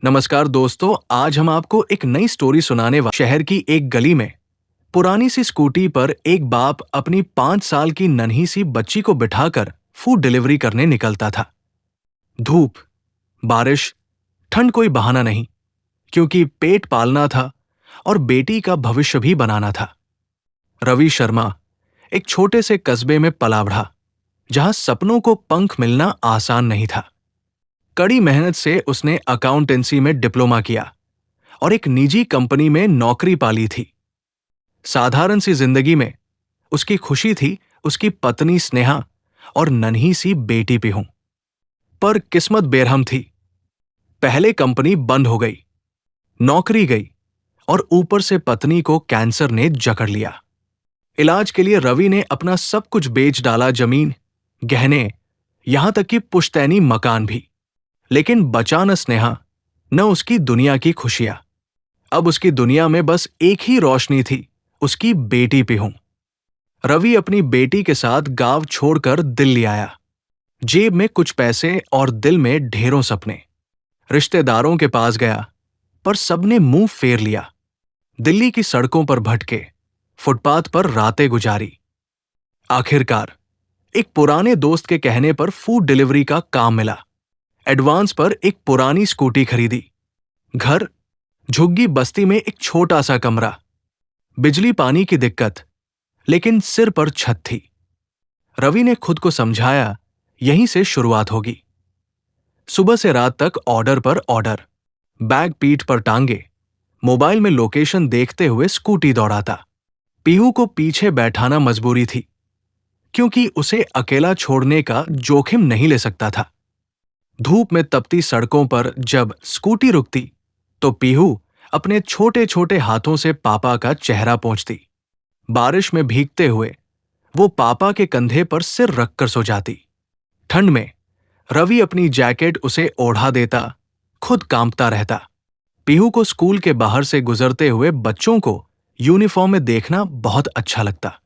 नमस्कार दोस्तों, आज हम आपको एक नई स्टोरी सुनाने वाले। शहर की एक गली में पुरानी सी स्कूटी पर एक बाप अपनी 5 साल की नन्ही सी बच्ची को बिठाकर फूड डिलीवरी करने निकलता था। धूप, बारिश, ठंड कोई बहाना नहीं, क्योंकि पेट पालना था और बेटी का भविष्य भी बनाना था। रवि शर्मा एक छोटे से कस्बे में पला बढ़ा, जहां सपनों को पंख मिलना आसान नहीं था। कड़ी मेहनत से उसने अकाउंटेंसी में डिप्लोमा किया और एक निजी कंपनी में नौकरी पाली थी। साधारण सी जिंदगी में उसकी खुशी थी उसकी पत्नी स्नेहा और नन्ही सी बेटी पिहू। पर किस्मत बेरहम थी। पहले कंपनी बंद हो गई, नौकरी गई और ऊपर से पत्नी को कैंसर ने जकड़ लिया। इलाज के लिए रवि ने अपना सब कुछ बेच डाला, जमीन, गहने, यहां तक कि पुश्तैनी मकान भी। लेकिन बचा न स्नेहा, न उसकी दुनिया की खुशियां। अब उसकी दुनिया में बस एक ही रोशनी थी, उसकी बेटी पिहू। रवि अपनी बेटी के साथ गांव छोड़कर दिल्ली आया। जेब में कुछ पैसे और दिल में ढेरों सपने। रिश्तेदारों के पास गया, पर सबने मुंह फेर लिया। दिल्ली की सड़कों पर भटके, फुटपाथ पर रातें गुजारी। आखिरकार एक पुराने दोस्त के कहने पर फूड डिलीवरी का काम मिला। एडवांस पर एक पुरानी स्कूटी खरीदी। घर, झुग्गी बस्ती में एक छोटा सा कमरा। बिजली पानी की दिक्कत, लेकिन सिर पर छत थी। रवि ने खुद को समझाया, यहीं से शुरुआत होगी। सुबह से रात तक ऑर्डर पर ऑर्डर, बैग पीठ पर टांगे, मोबाइल में लोकेशन देखते हुए स्कूटी दौड़ाता। पीहू को पीछे बैठाना मजबूरी थी, क्योंकि उसे अकेला छोड़ने का जोखिम नहीं ले सकता था। धूप में तपती सड़कों पर जब स्कूटी रुकती, तो पीहू अपने छोटे छोटे हाथों से पापा का चेहरा पोंछती। बारिश में भीगते हुए वो पापा के कंधे पर सिर रखकर सो जाती। ठंड में रवि अपनी जैकेट उसे ओढ़ा देता, खुद कांपता रहता। पीहू को स्कूल के बाहर से गुजरते हुए बच्चों को यूनिफॉर्म में देखना बहुत अच्छा लगता।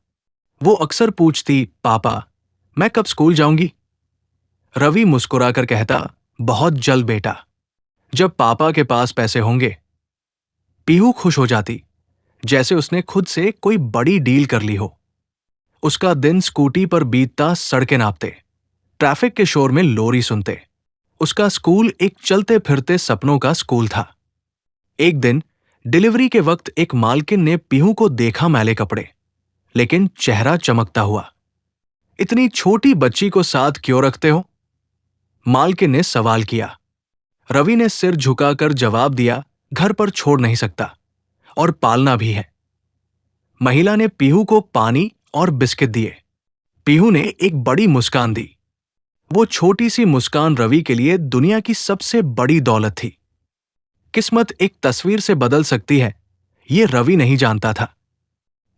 वो अक्सर पूछती, पापा, मैं कब स्कूल जाऊंगी? रवि मुस्कुराकर कहता, बहुत जल्द बेटा, जब पापा के पास पैसे होंगे। पीहू खुश हो जाती, जैसे उसने खुद से कोई बड़ी डील कर ली हो। उसका दिन स्कूटी पर बीतता, सड़कें नापते, ट्रैफिक के शोर में लोरी सुनते। उसका स्कूल एक चलते फिरते सपनों का स्कूल था। एक दिन डिलीवरी के वक्त एक मालकिन ने पीहू को देखा मैले कपड़े, लेकिन चेहरा चमकता हुआ। इतनी छोटी बच्ची को साथ क्यों रखते हो? मालकिन ने सवाल किया। रवि ने सिर झुकाकर जवाब दिया, घर पर छोड़ नहीं सकता और पालना भी है। महिला ने पीहू को पानी और बिस्किट दिए। पीहू ने एक बड़ी मुस्कान दी। वो छोटी सी मुस्कान रवि के लिए दुनिया की सबसे बड़ी दौलत थी। किस्मत एक तस्वीर से बदल सकती है, ये रवि नहीं जानता था।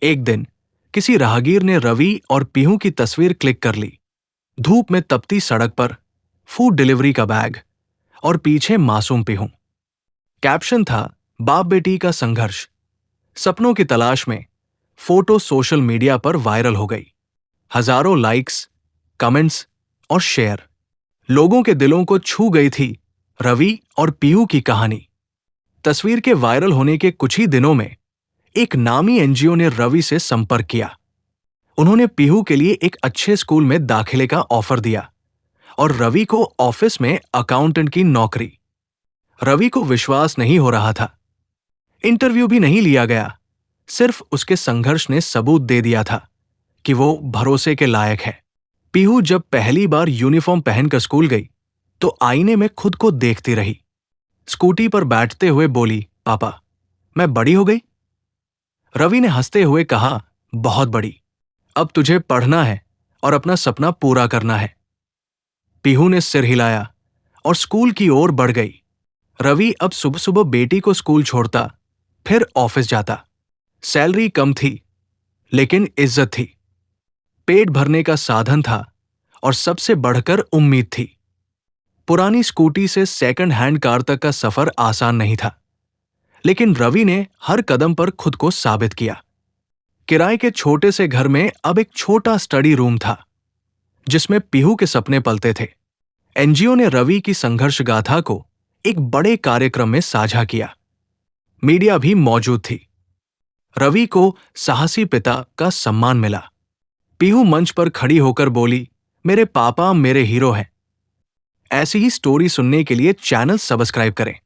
एक दिन किसी राहगीर ने रवि और पीहू की तस्वीर क्लिक कर ली। धूप में तपती सड़क पर फूड डिलीवरी का बैग और पीछे मासूम पीहू। कैप्शन था, बाप बेटी का संघर्ष। सपनों की तलाश में फोटो सोशल मीडिया पर वायरल हो गई। हजारों लाइक्स, कमेंट्स और शेयर। लोगों के दिलों को छू गई थी रवि और पीहू की कहानी। तस्वीर के वायरल होने के कुछ ही दिनों में एक नामी एनजीओ ने रवि से संपर्क किया। उन्होंने पीहू के लिए एक अच्छे स्कूल में दाखिले का ऑफर दिया और रवि को ऑफिस में अकाउंटेंट की नौकरी। रवि को विश्वास नहीं हो रहा था। इंटरव्यू भी नहीं लिया गया, सिर्फ उसके संघर्ष ने सबूत दे दिया था कि वो भरोसे के लायक है। पीहू जब पहली बार यूनिफॉर्म पहनकर स्कूल गई, तो आईने में खुद को देखती रही। स्कूटी पर बैठते हुए बोली, पापा, मैं बड़ी हो गई? रवि ने हंसते हुए कहा, बहुत बड़ी। अब तुझे पढ़ना है और अपना सपना पूरा करना है। पीहू ने सिर हिलाया और स्कूल की ओर बढ़ गई। रवि अब सुबह सुबह बेटी को स्कूल छोड़ता, फिर ऑफिस जाता। सैलरी कम थी, लेकिन इज्जत थी। पेट भरने का साधन था और सबसे बढ़कर उम्मीद थी। पुरानी स्कूटी से सेकंड हैंड कार तक का सफर आसान नहीं था, लेकिन रवि ने हर कदम पर खुद को साबित किया। किराए के छोटे से घर में अब एक छोटा स्टडी रूम था, जिसमें पीहू के सपने पलते थे। एनजीओ ने रवि की संघर्ष गाथा को एक बड़े कार्यक्रम में साझा किया। मीडिया भी मौजूद थी। रवि को साहसी पिता का सम्मान मिला। पीहू मंच पर खड़ी होकर बोली, मेरे पापा मेरे हीरो हैं। ऐसी ही स्टोरी सुनने के लिए चैनल सब्सक्राइब करें।